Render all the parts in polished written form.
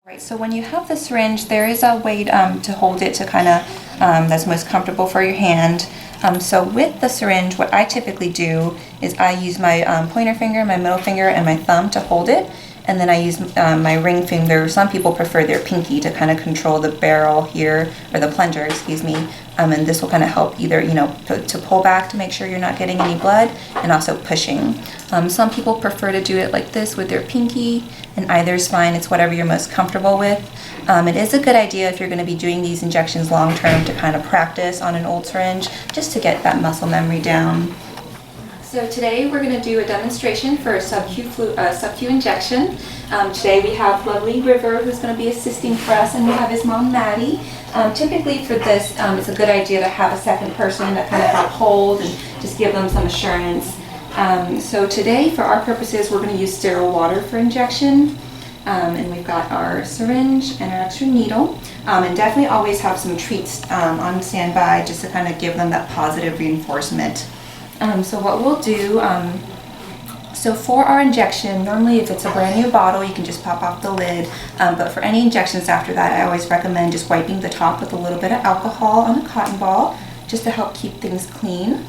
Right, so when you have the syringe, there is a way to hold it to kind of that's most comfortable for your hand. So with the syringe, what I typically do is I use my pointer finger, my middle finger, and my thumb to hold it, and then I use my ring finger. Some people prefer their pinky to kind of control the barrel here, or the plunger, excuse me, and this will kind of help either, to pull back to make sure you're not getting any blood, and also pushing. Some people prefer to do it like this with their pinky, and either is fine. It's whatever you're most comfortable with. It is a good idea if you're going to be doing these injections long term to kind of practice on an old syringe, just to get that muscle memory down. So today we're going to do a demonstration for a sub-Q injection. Today we have lovely River, who's going to be assisting for us, and we have his mom Maddie. Typically for this, it's a good idea to have a second person to kind of help hold and just give them some assurance. So today, for our purposes, we're going to use sterile water for injection. And we've got our syringe and our extra needle. And definitely always have some treats on standby just to kind of give them that positive reinforcement. So what we'll do, so for our injection, normally if it's a brand new bottle, you can just pop off the lid. But for any injections after that, I always recommend just wiping the top with a little bit of alcohol on a cotton ball, just to help keep things clean.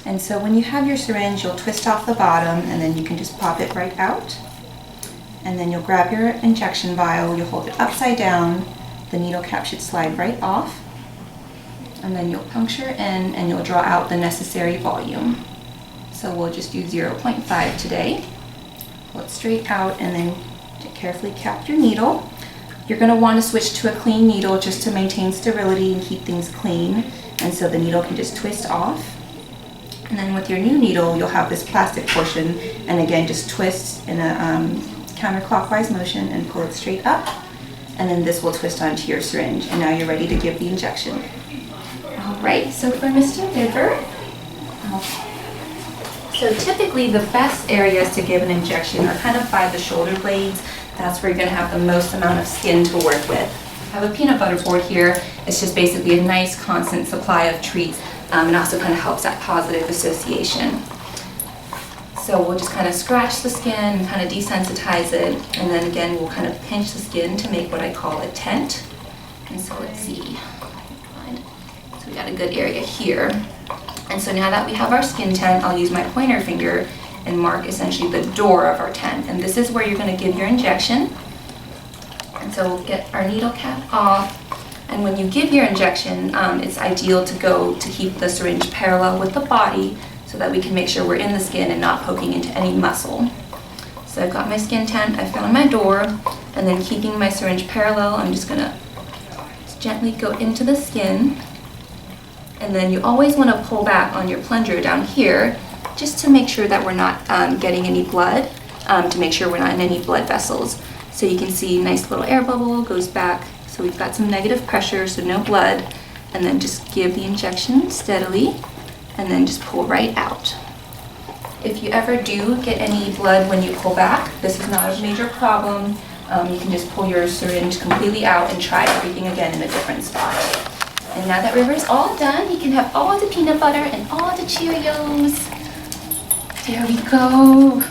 And so when you have your syringe, you'll twist off the bottom, and then you can just pop it right out. And then you'll grab your injection vial, you'll hold it upside down, the needle cap should slide right off, and then you'll puncture in and you'll draw out the necessary volume. So we'll just do 0.5 today. Pull it straight out and then carefully cap your needle. You're going to want to switch to a clean needle just to maintain sterility and keep things clean, and so the needle can just twist off. And then with your new needle, you'll have this plastic portion, and again just twist in a counterclockwise motion and pull it straight up, and then this will twist onto your syringe, and now you're ready to give the injection. Alright, so for Mr. River, so typically the best areas to give an injection are kind of by the shoulder blades. That's where you're going to have the most amount of skin to work with. I have a peanut butter board here. It's just basically a nice constant supply of treats, and also kind of helps that positive association. So we'll just kind of scratch the skin and kind of desensitize it, and then again we'll kind of pinch the skin to make what I call a tent. And so let's see. So we got a good area here. And so now that we have our skin tent, I'll use my pointer finger and mark essentially the door of our tent. And this is where you're going to give your injection. And so we'll get our needle cap off. And when you give your injection, it's ideal to keep the syringe parallel with the body, so that we can make sure we're in the skin and not poking into any muscle. So I've got my skin tent, I found my door, and then keeping my syringe parallel, I'm just gonna gently go into the skin. And then you always want to pull back on your plunger down here, just to make sure that we're not getting any blood, to make sure we're not in any blood vessels. So you can see nice little air bubble goes back, so we've got some negative pressure, so no blood, and then just give the injection steadily, and then just pull right out. If you ever do get any blood when you pull back, this is not a major problem. You can just pull your syringe completely out and try everything again in a different spot. And now that River's all done, he can have all the peanut butter and all the Cheerios. There we go.